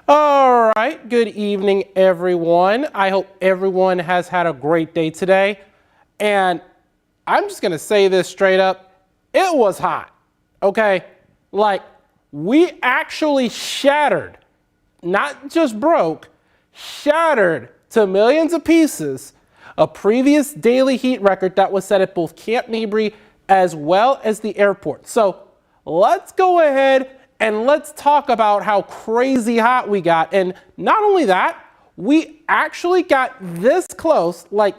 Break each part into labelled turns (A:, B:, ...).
A: All right, good evening, everyone. I hope everyone has had a great day today. And I'm just going to say this straight up. It was hot, okay? Like, we actually shattered, not just broke, shattered to millions of pieces a previous daily heat record that was set at both Camp Mabry as well as the airport. So let's go ahead and let's talk about how crazy hot we got. And not only that, we actually got this close, like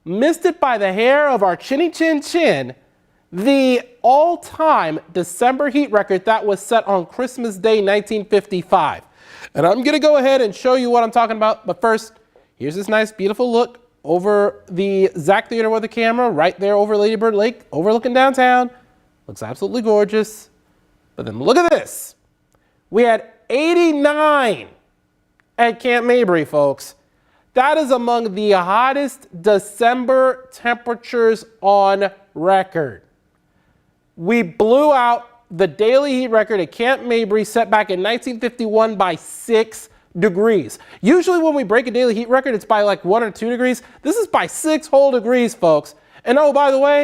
A: missed it by the hair of our chinny chin chin, the all-time December heat record that was set on Christmas Day 1955. And I'm going to go ahead and show you what I'm talking about. But first, here's this nice, beautiful look over the Zach Theater with the camera, right there over Lady Bird Lake, overlooking downtown. Looks absolutely gorgeous. But then look at this. We had 89 at Camp Mabry, folks. That is among the hottest December temperatures on record. We blew out the daily heat record at Camp Mabry set back in 1951 by 6 degrees. Usually when we break a daily heat record, it's by like 1 or 2 degrees. This is by 6 whole degrees, folks. And oh, by the way,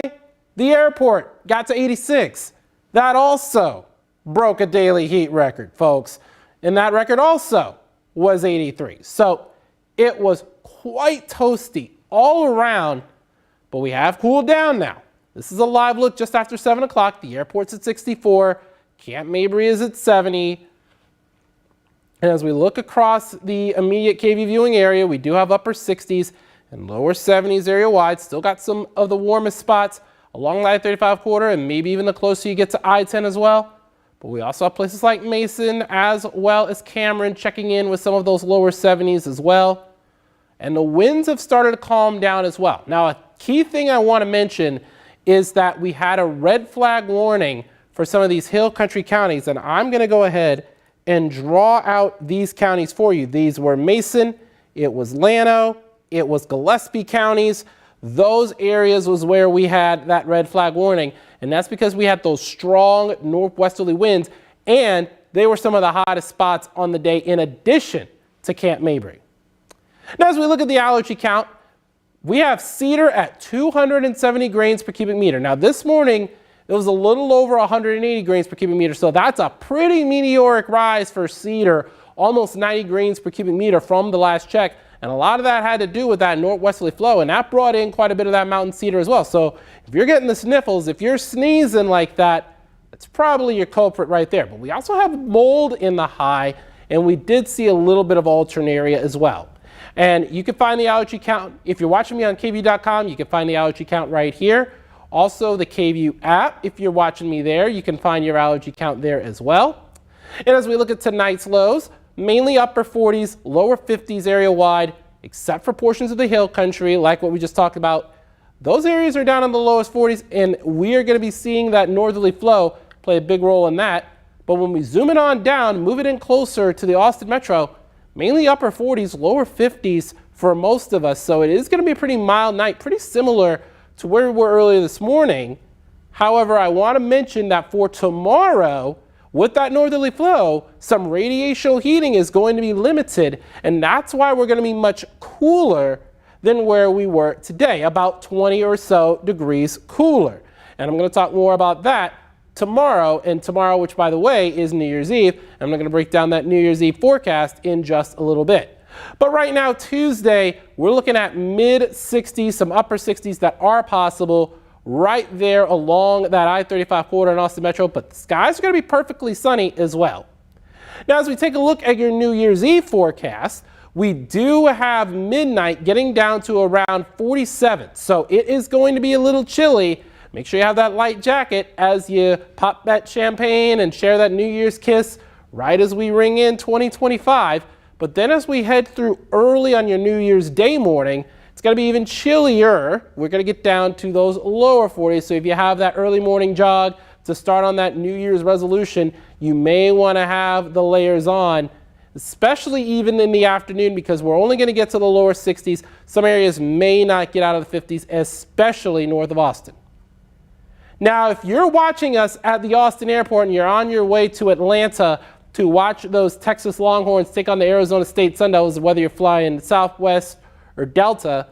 A: the airport got to 86. That also broke a daily heat record, folks. And that record also was 83. So it was quite toasty all around, but we have cooled down now. This is a live look just after 7 o'clock. The airport's at 64. Camp Mabry is at 70. And as we look across the immediate KV viewing area, we do have upper 60s and lower 70s area wide. Still got some of the warmest spots along the I-35 corridor and maybe even the closer you get to I-10 as well. But we also have places like Mason as well as Cameron checking in with some of those lower 70s as well. And the winds have started to calm down as well. Now, a key thing I want to mention is that we had a red flag warning for some of these hill country counties. And I'm going to go ahead and draw out these counties for you. These were Mason, it was Llano, it was Gillespie counties. Those areas was where we had that red flag warning. And that's because we had those strong northwesterly winds, and they were some of the hottest spots on the day in addition to Camp Mabry. Now, as we look at the allergy count, we have Cedar at 270 grains per cubic meter. Now, this morning, it was a little over 180 grains per cubic meter, so that's a pretty meteoric rise for Cedar, almost 90 grains per cubic meter from the last check. And a lot of that had to do with that northwesterly flow, and that brought in quite a bit of that mountain cedar as well. So if you're getting the sniffles, if you're sneezing like that, that's probably your culprit right there. But we also have mold in the high, and we did see a little bit of alternaria as well. And you can find the allergy count. If you're watching me on KVU.com, you can find the allergy count right here. Also, the KVU app, if you're watching me there, you can find your allergy count there as well. And as we look at tonight's lows, mainly upper 40s, lower 50s area wide, except for portions of the hill country, like what we just talked about. Those areas are down in the lowest 40s, and we are going to be seeing that northerly flow play a big role in that. But when we zoom it on down, move it in closer to the Austin Metro, mainly upper 40s, lower 50s for most of us. So it is going to be a pretty mild night, pretty similar to where we were earlier this morning. However, I want to mention that for tomorrow, with that northerly flow, some radiational heating is going to be limited, and that's why we're going to be much cooler than where we were today, about 20 or so degrees cooler. And I'm going to talk more about that tomorrow, and tomorrow, which by the way is New Year's Eve, and I'm going to break down that New Year's Eve forecast in just a little bit. But right now, Tuesday, we're looking at mid 60s, some upper 60s that are possible right there along that I-35 corridor in Austin Metro, but the skies are going to be perfectly sunny as well. Now, as we take a look at your New Year's Eve forecast, we do have midnight getting down to around 47. So it is going to be a little chilly. Make sure you have that light jacket as you pop that champagne and share that New Year's kiss right as we ring in 2025. But then as we head through early on your New Year's Day morning, it's going to be even chillier. We're going to get down to those lower 40s. So if you have that early morning jog to start on that New Year's resolution, you may want to have the layers on, especially even in the afternoon, because we're only going to get to the lower 60s. Some areas may not get out of the 50s, especially north of Austin. Now, if you're watching us at the Austin airport and you're on your way to Atlanta to watch those Texas Longhorns take on the Arizona State Sun Devils, whether you're flying Southwest or Delta.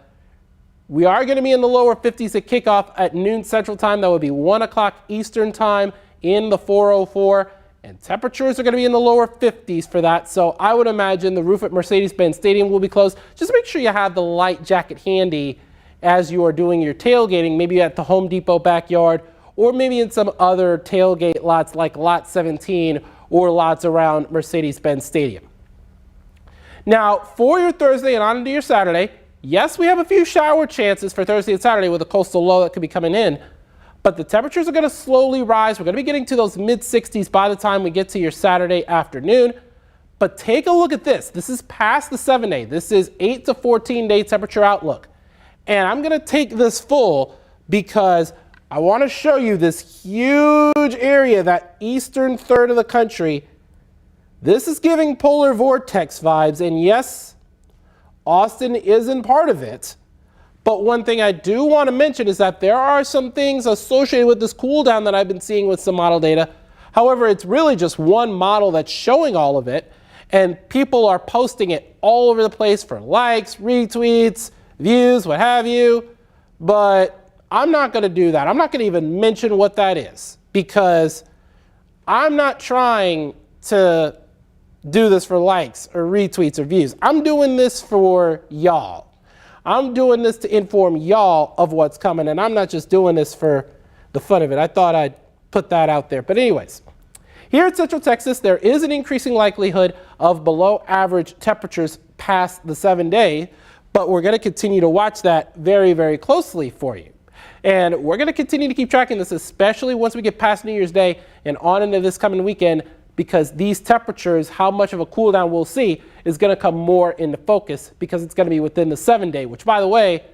A: We are going to be in the lower 50s at kickoff at noon Central Time. That would be 1 o'clock Eastern Time in the 404. And temperatures are going to be in the lower 50s for that. So I would imagine the roof at Mercedes-Benz Stadium will be closed. Just make sure you have the light jacket handy as you are doing your tailgating, maybe at the Home Depot backyard, or maybe in some other tailgate lots like Lot 17 or lots around Mercedes-Benz Stadium. Now, for your Thursday and on into your Saturday, yes, we have a few shower chances for Thursday and Saturday with a coastal low that could be coming in, but the temperatures are going to slowly rise. We're going to be getting to those mid-60s by the time we get to your Saturday afternoon. But take a look at this. This is past the 7-day. This is 8 to 14-day temperature outlook. And I'm going to take this full because I want to show you this huge area, that eastern third of the country. This is giving polar vortex vibes. And yes, Austin isn't part of it. But one thing I do want to mention is that there are some things associated with this cool down that I've been seeing with some model data. However, it's really just one model that's showing all of it. And people are posting it all over the place for likes, retweets, views, what have you. But I'm not going to do that. I'm not going to even mention what that is because I'm not trying to do this for likes or retweets or views. I'm doing this for y'all. I'm doing this to inform y'all of what's coming, and I'm not just doing this for the fun of it. I thought I'd put that out there. But anyways, here in Central Texas, there is an increasing likelihood of below average temperatures past the 7-day, but we're going to continue to watch that very, very closely for you. And we're going to continue to keep tracking this, especially once we get past New Year's Day and on into this coming weekend, because these temperatures, how much of a cool down we'll see, is going to come more into focus because it's going to be within the 7-day, which, by the way,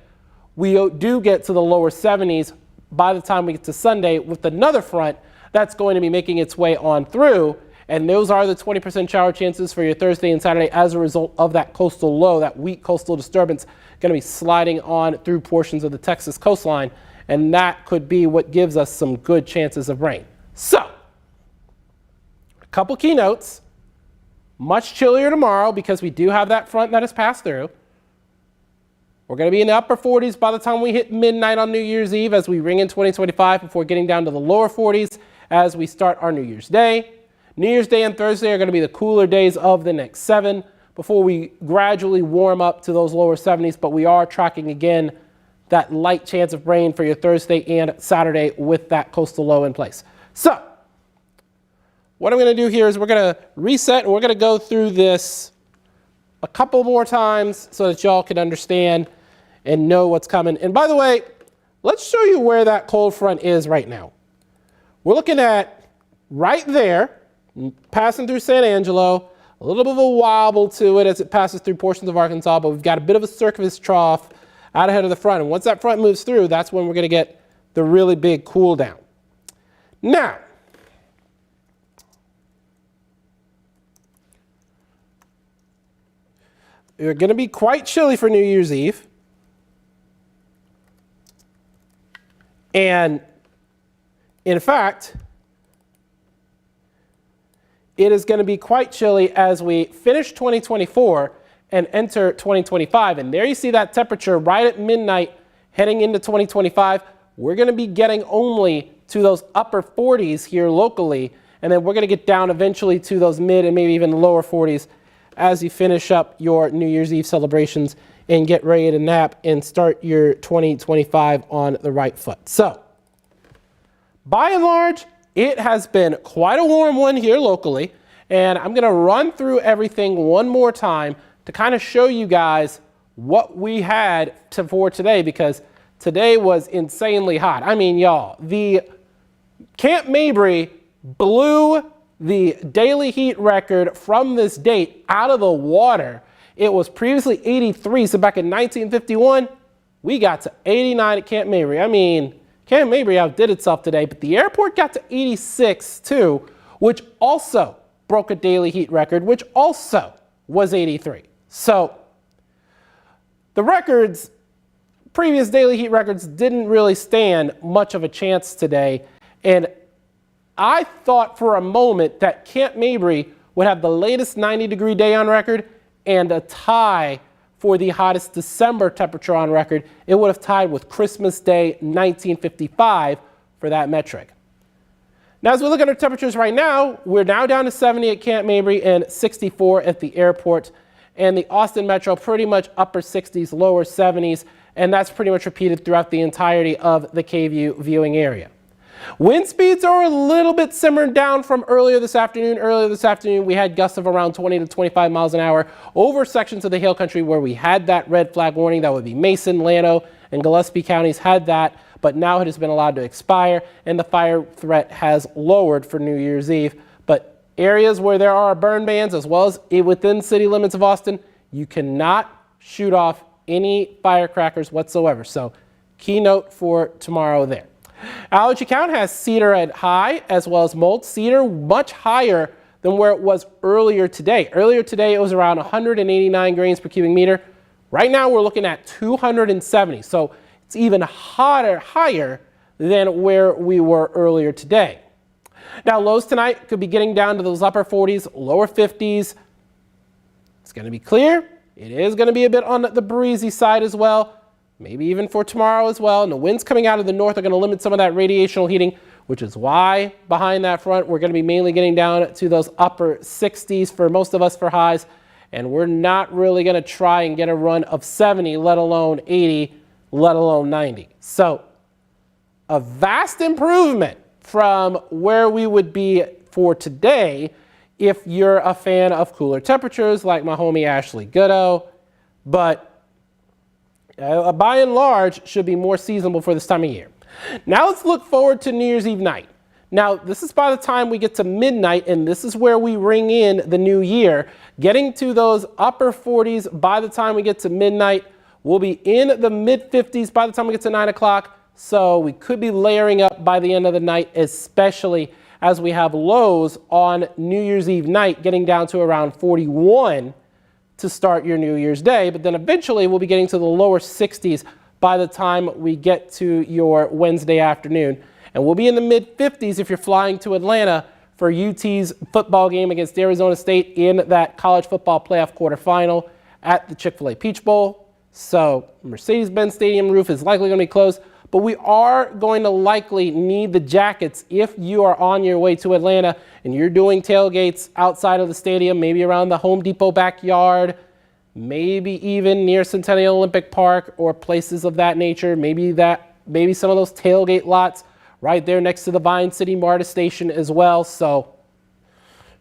A: we do get to the lower 70s by the time we get to Sunday with another front that's going to be making its way on through. And those are the 20% shower chances for your Thursday and Saturday as a result of that coastal low, that weak coastal disturbance going to be sliding on through portions of the Texas coastline. And that could be what gives us some good chances of rain. So, a couple key notes. Much chillier tomorrow because we do have that front that has passed through. We're going to be in the upper 40s by the time we hit midnight on New Year's Eve as we ring in 2025 before getting down to the lower 40s as we start our New Year's Day. New Year's Day and Thursday are going to be the cooler days of the next 7 before we gradually warm up to those lower 70s, but we are tracking again that light chance of rain for your Thursday and Saturday with that coastal low in place. So, what I'm going to do here is we're going to reset and we're going to go through this a couple more times so that y'all can understand and know what's coming. And by the way, let's show you where that cold front is right now. We're looking at right there, passing through San Angelo, a little bit of a wobble to it as it passes through portions of Arkansas, but we've got a bit of a surface trough out ahead of the front. And once that front moves through, that's when we're going to get the really big cool down. Now, it's going to be quite chilly for New Year's Eve. And in fact, it is going to be quite chilly as we finish 2024 and enter 2025. And there you see that temperature right at midnight heading into 2025. We're going to be getting only to those upper 40s here locally. And then we're going to get down eventually to those mid and maybe even lower 40s as you finish up your New Year's Eve celebrations and get ready to nap and start your 2025 on the right foot. So, by and large, it has been quite a warm one here locally, and I'm going to run through everything one more time to kind of show you guys what we had for today, because today was insanely hot. I mean, y'all, the Camp Mabry blew the daily heat record from this date out of the water. It was previously 83, so back in 1951, we got to 89 at Camp Mabry. I mean, Camp Mabry outdid itself today, but the airport got to 86 too, which also broke a daily heat record, which also was 83. So the records, previous daily heat records, didn't really stand much of a chance today. And I thought for a moment that Camp Mabry would have the latest 90-degree day on record and a tie for the hottest December temperature on record. It would have tied with Christmas Day 1955 for that metric. Now, as we look at our temperatures right now, we're now down to 70 at Camp Mabry and 64 at the airport. And the Austin Metro pretty much upper 60s, lower 70s, and that's pretty much repeated throughout the entirety of the KVUE viewing area. Wind speeds are a little bit simmered down from earlier this afternoon. Earlier this afternoon, we had gusts of around 20 to 25 miles an hour over sections of the Hill Country where we had that red flag warning. That would be Mason, Llano, and Gillespie counties had that, but now it has been allowed to expire, and the fire threat has lowered for New Year's Eve. But areas where there are burn bans, as well as within city limits of Austin, you cannot shoot off any firecrackers whatsoever. So keynote for tomorrow there. Allergy count has Cedar at high as well as Mold. Cedar much higher than where it was earlier today. Earlier today it was around 189 grains per cubic meter. Right now we're looking at 270. So it's even higher than where we were earlier today. Now lows tonight could be getting down to those upper 40s, lower 50s. It's going to be clear. It is going to be a bit on the breezy side as well. Maybe even for tomorrow as well. And the winds coming out of the north are going to limit some of that radiational heating, which is why behind that front we're going to be mainly getting down to those upper 60s for most of us for highs. And we're not really going to try and get a run of 70, let alone 80, let alone 90. So a vast improvement from where we would be for today if you're a fan of cooler temperatures like my homie Ashley Goodo. But by and large, should be more seasonable for this time of year. Now let's look forward to New Year's Eve night. Now, this is by the time we get to midnight, and this is where we ring in the new year. Getting to those upper 40s by the time we get to midnight. We'll be in the mid 50s by the time we get to 9 o'clock. So we could be layering up by the end of the night, especially as we have lows on New Year's Eve night getting down to around 41 to start your New Year's Day, but then eventually we'll be getting to the lower 60s by the time we get to your Wednesday afternoon. And we'll be in the mid 50s if you're flying to Atlanta for UT's football game against Arizona State in that college football playoff quarterfinal at the Chick-fil-A Peach Bowl. So Mercedes-Benz Stadium roof is likely going to be closed, but we are going to likely need the jackets if you are on your way to Atlanta and you're doing tailgates outside of the stadium, maybe around the Home Depot backyard, maybe even near Centennial Olympic Park or places of that nature. Maybe some of those tailgate lots right there next to the Vine City MARTA station as well. So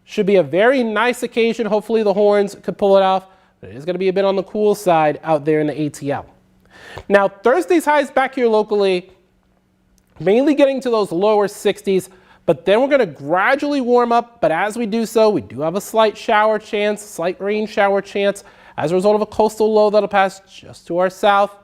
A: should be a very nice occasion. Hopefully the Horns could pull it off, but it is going to be a bit on the cool side out there in the ATL. Now, Thursday's highs back here locally, mainly getting to those lower 60s, but then we're going to gradually warm up. But as we do so, we do have a slight shower chance, slight rain shower chance as a result of a coastal low that'll pass just to our south.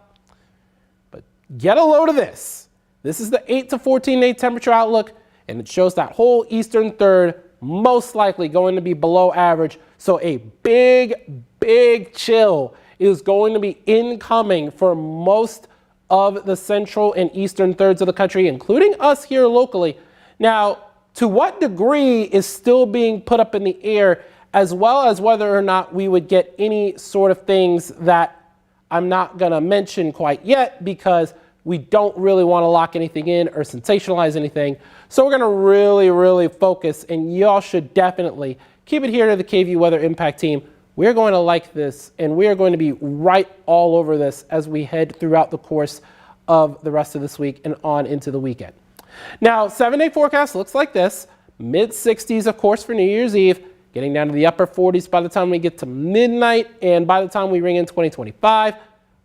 A: But get a load of this. This is the 8 to 14 day temperature outlook, and it shows that whole eastern third most likely going to be below average. So a big chill is going to be incoming for most of the central and eastern thirds of the country, including us here locally. Now, to what degree is still being put up in the air, as well as whether or not we would get any sort of things that I'm not going to mention quite yet because we don't really want to lock anything in or sensationalize anything. So we're going to really focus, and y'all should definitely keep it here to the KVUE Weather Impact Team. We're going to like this, and we are going to be right all over this as we head throughout the course of the rest of this week and on into the weekend. Now, 7-day forecast looks like this. Mid 60s, of course, for New Year's Eve, getting down to the upper 40s by the time we get to midnight, and by the time we ring in 2025,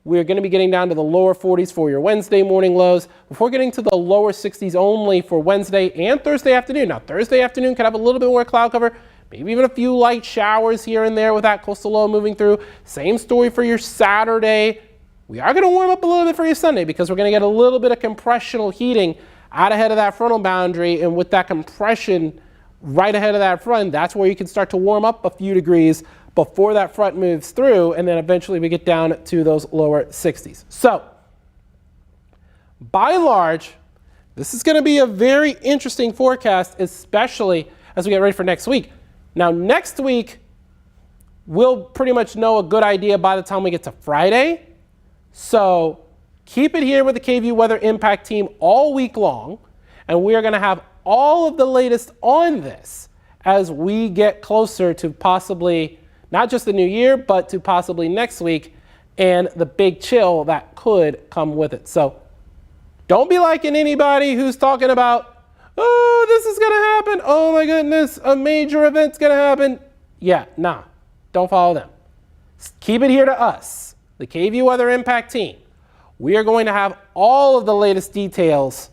A: we're going to be getting down to the lower 40s for your Wednesday morning lows before getting to the lower 60s only for Wednesday and Thursday afternoon. Now, Thursday afternoon could have a little bit more cloud cover, maybe even a few light showers here and there with that coastal low moving through. Same story for your Saturday. We are going to warm up a little bit for your Sunday because we're going to get a little bit of compressional heating out ahead of that frontal boundary, and with that compression right ahead of that front, that's where you can start to warm up a few degrees before that front moves through, and then eventually we get down to those lower 60s. So, by and large, this is going to be a very interesting forecast, especially as we get ready for next week. Now, next week, we'll pretty much know a good idea by the time we get to Friday. So keep it here with the KVU Weather Impact team all week long. And we are going to have all of the latest on this as we get closer to possibly not just the new year, but to possibly next week and the big chill that could come with it. So don't be liking anybody who's talking about, oh, this is going to happen. Oh my goodness, a major event's going to happen. Yeah, nah, don't follow them. Keep it here to us, the KVU Weather Impact team. We are going to have all of the latest details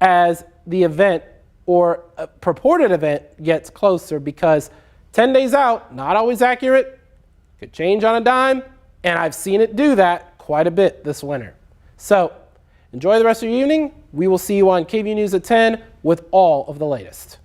A: as the event or a purported event gets closer, because 10 days out, not always accurate, could change on a dime, and I've seen it do that quite a bit this winter. So enjoy the rest of your evening. We will see you on KVU News at 10 with all of the latest.